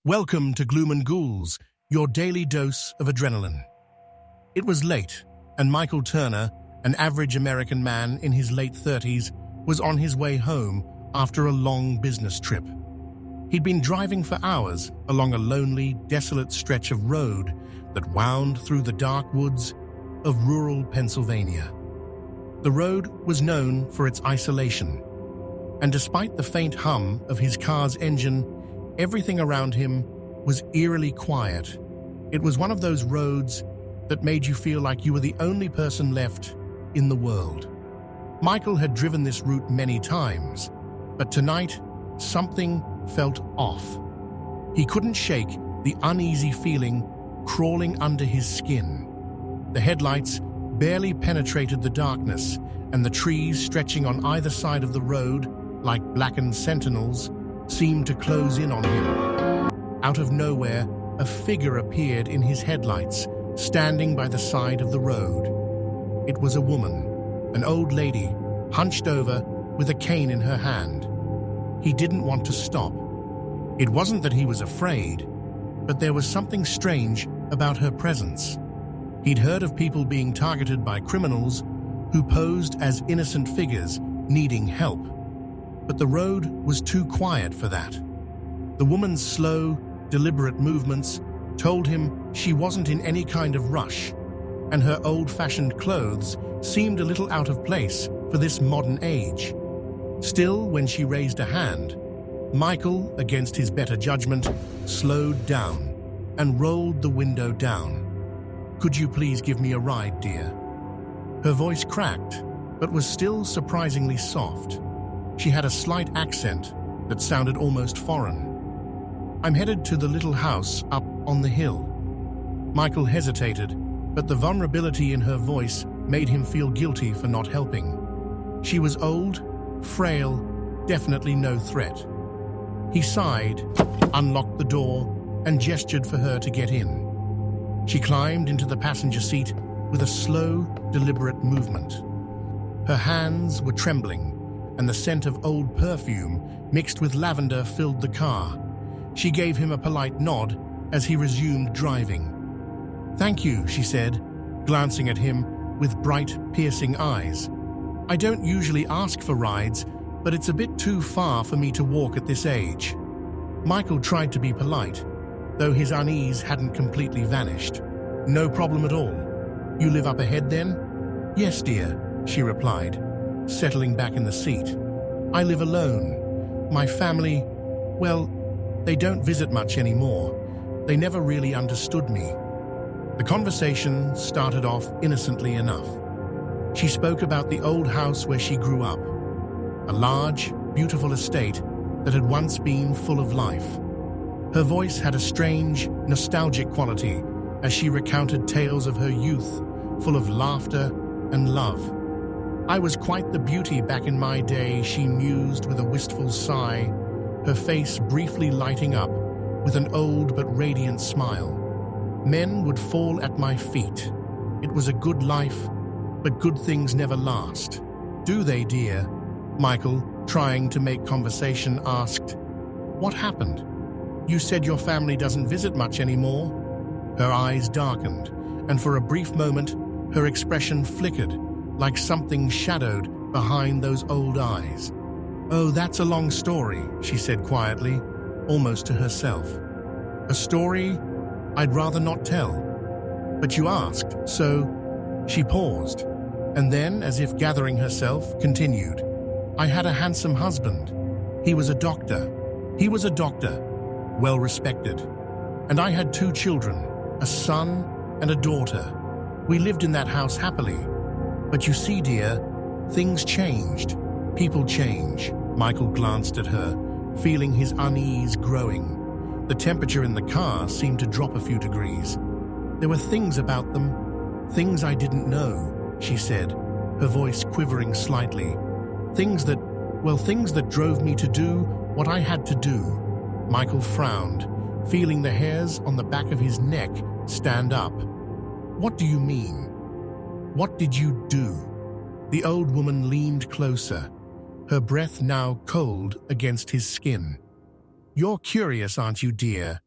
Welcome to Gloom Ghouls, your daily dose of adrenaline. It was late, and Michael Turner, an average American man in his late 30s, was on his way home after a long business trip. He'd been driving for hours along a lonely, desolate stretch of road that wound through the dark woods of rural Pennsylvania. The road was known for its isolation, and despite the faint hum of his car's engine, everything around him was eerily quiet. It was one of those roads that made you feel like you were the only person left in the world. Michael had driven this route many times, but tonight, something felt off. He couldn't shake the uneasy feeling crawling under his skin. The headlights barely penetrated the darkness, and the trees stretching on either side of the road, like blackened sentinels, seemed to close in on him. Out of nowhere, a figure appeared in his headlights, standing by the side of the road. It was a woman, an old lady, hunched over with a cane in her hand. He didn't want to stop. It wasn't that he was afraid, but there was something strange about her presence. He'd heard of people being targeted by criminals who posed as innocent figures needing help. But the road was too quiet for that. The woman's slow, deliberate movements told him she wasn't in any kind of rush, and her old-fashioned clothes seemed a little out of place for this modern age. Still, when she raised a hand, Michael, against his better judgment, slowed down and rolled the window down. "Could you please give me a ride, dear?" Her voice cracked, but was still surprisingly soft. She had a slight accent that sounded almost foreign. "I'm headed to the little house up on the hill." Michael hesitated, but the vulnerability in her voice made him feel guilty for not helping. She was old, frail, definitely no threat. He sighed, unlocked the door, and gestured for her to get in. She climbed into the passenger seat with a slow, deliberate movement. Her hands were trembling, and the scent of old perfume mixed with lavender filled the car. She gave him a polite nod as he resumed driving. "Thank you," she said, glancing at him with bright, piercing eyes. "I don't usually ask for rides, but it's a bit too far for me to walk at this age." Michael tried to be polite, though his unease hadn't completely vanished. "No problem at all. You live up ahead then?" "Yes, dear," she replied, settling back in the seat. "I live alone. My family, well, they don't visit much anymore. They never really understood me." The conversation started off innocently enough. She spoke about the old house where she grew up, a large, beautiful estate that had once been full of life. Her voice had a strange, nostalgic quality as she recounted tales of her youth, full of laughter and love. "I was quite the beauty back in my day," she mused with a wistful sigh, her face briefly lighting up with an old but radiant smile. "Men would fall at my feet. It was a good life, but good things never last." "Do they, dear?" Michael, trying to make conversation, asked. "What happened? You said your family doesn't visit much anymore?" Her eyes darkened, and for a brief moment, her expression flickered, like something shadowed behind those old eyes. "Oh, that's a long story," she said quietly, almost to herself. "A story I'd rather not tell. But you asked, so..." She paused, and then, as if gathering herself, continued. "I had a handsome husband. He was a doctor. Well respected. And I had 2 children, a son and a daughter. We lived in that house happily. But you see, dear, things changed. People change." Michael glanced at her, feeling his unease growing. The temperature in the car seemed to drop a few degrees. "There were things about them, things I didn't know," she said, her voice quivering slightly. Things that drove me to do what I had to do." Michael frowned, feeling the hairs on the back of his neck stand up. "What do you mean? What did you do?" The old woman leaned closer, her breath now cold against his skin. "You're curious, aren't you, dear?"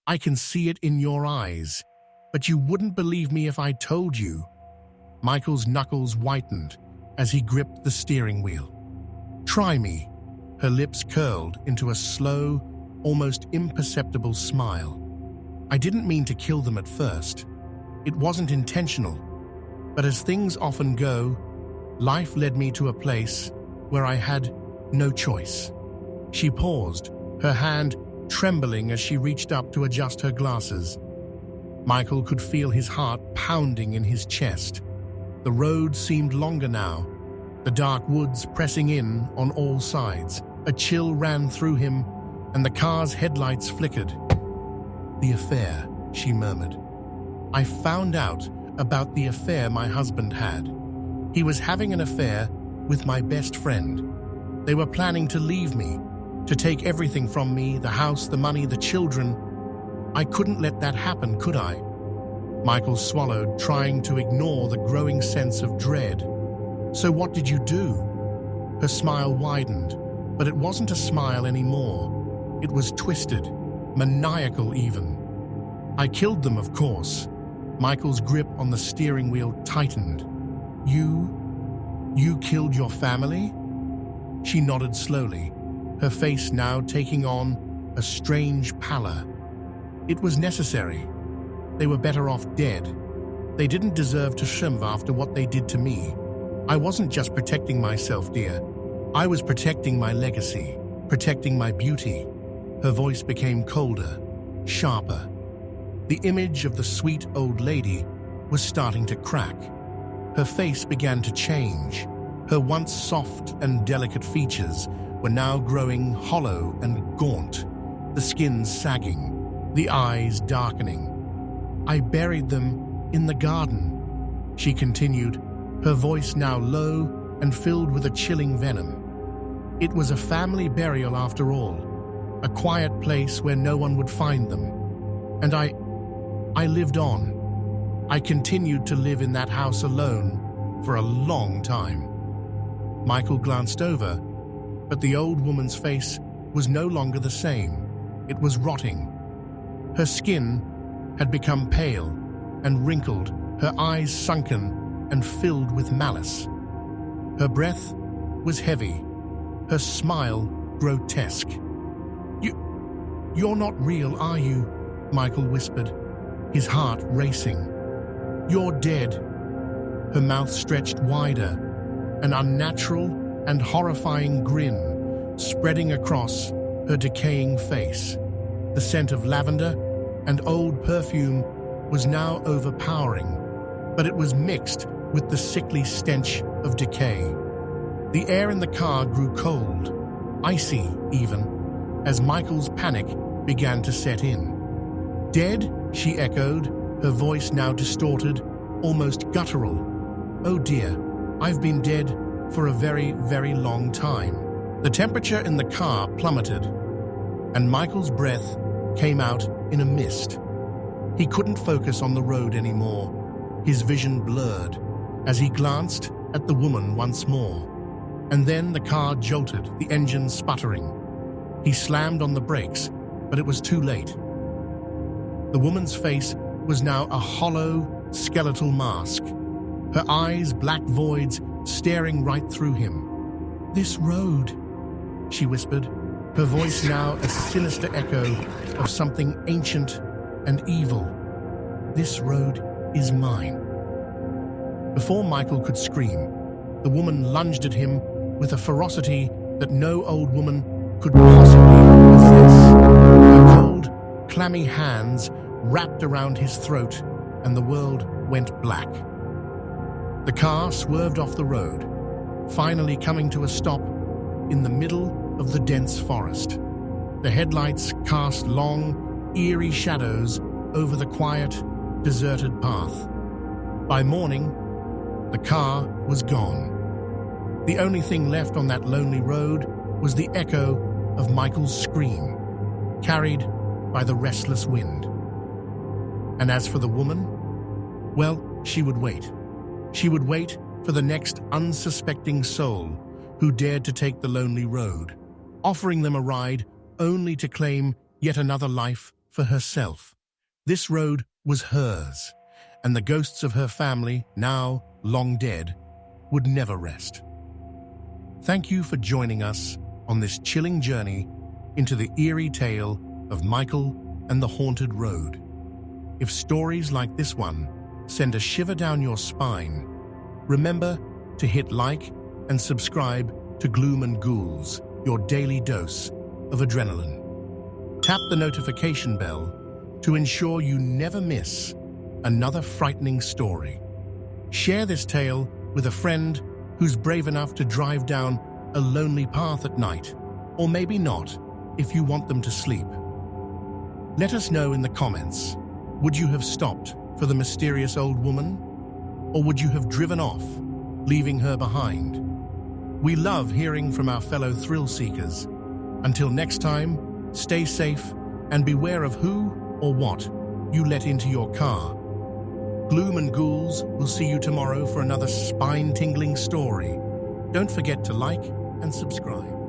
I can see it in your eyes, but you wouldn't believe me if I told you." Michael's knuckles whitened as he gripped the steering wheel. "Try me." Her lips curled into a slow, almost imperceptible smile. "I didn't mean to kill them at first. It wasn't intentional. But as things often go, life led me to a place where I had no choice." She paused, her hand trembling as she reached up to adjust her glasses. Michael could feel his heart pounding in his chest. The road seemed longer now, the dark woods pressing in on all sides. A chill ran through him, and the car's headlights flickered. "The affair," she murmured. "I found out about the affair my husband had. He was having an affair with my best friend. They were planning to leave me, to take everything from me, the house, the money, the children. I couldn't let that happen, could I?" Michael swallowed, trying to ignore the growing sense of dread. "So what did you do?" Her smile widened, but it wasn't a smile anymore. It was twisted, maniacal even. "I killed them, of course." Michael's grip on the steering wheel tightened. You killed your family?" She nodded slowly, her face now taking on a strange pallor. "It was necessary. They were better off dead. They didn't deserve to shriv after what they did to me. I wasn't just protecting myself, dear. I was protecting my legacy, protecting my beauty." Her voice became colder, sharper. The image of the sweet old lady was starting to crack. Her face began to change. Her once soft and delicate features were now growing hollow and gaunt, the skin sagging, the eyes darkening. "I buried them in the garden," she continued, her voice now low and filled with a chilling venom. "It was a family burial after all, a quiet place where no one would find them. And I lived on. I continued to live in that house alone for a long time." Michael glanced over, but the old woman's face was no longer the same. It was rotting. Her skin had become pale and wrinkled, her eyes sunken and filled with malice. Her breath was heavy, her smile grotesque. You're not real, are you?" Michael whispered, his heart racing. "You're dead." Her mouth stretched wider, an unnatural and horrifying grin spreading across her decaying face. The scent of lavender and old perfume was now overpowering, but it was mixed with the sickly stench of decay. The air in the car grew cold, icy even, as Michael's panic began to set in. "Dead?" she echoed, her voice now distorted, almost guttural. "Oh dear, I've been dead for a very, very long time." The temperature in the car plummeted, and Michael's breath came out in a mist. He couldn't focus on the road anymore, his vision blurred, as he glanced at the woman once more. And then the car jolted, the engine sputtering. He slammed on the brakes, but it was too late. The woman's face was now a hollow, skeletal mask, her eyes black voids staring right through him. "This road," she whispered, her voice now a sinister echo of something ancient and evil. "This road is mine." Before Michael could scream, the woman lunged at him with a ferocity that no old woman could possibly possess. Her cold, clammy hands wrapped around his throat, and the world went black. The car swerved off the road, finally coming to a stop in the middle of the dense forest. The headlights cast long, eerie shadows over the quiet, deserted path. By morning, the car was gone. The only thing left on that lonely road was the echo of Michael's scream, carried by the restless wind. And as for the woman, well, she would wait. She would wait for the next unsuspecting soul who dared to take the lonely road, offering them a ride only to claim yet another life for herself. This road was hers, and the ghosts of her family, now long dead, would never rest. Thank you for joining us on this chilling journey into the eerie tale of Michael and the Haunted Road. If stories like this one send a shiver down your spine, remember to hit like and subscribe to Gloom Ghouls, your daily dose of adrenaline. Tap the notification bell to ensure you never miss another frightening story. Share this tale with a friend who's brave enough to drive down a lonely path at night, or maybe not, if you want them to sleep. Let us know in the comments, would you have stopped for the mysterious old woman? Or would you have driven off, leaving her behind? We love hearing from our fellow thrill seekers. Until next time, stay safe and beware of who or what you let into your car. Gloom Ghouls will see you tomorrow for another spine-tingling story. Don't forget to like and subscribe.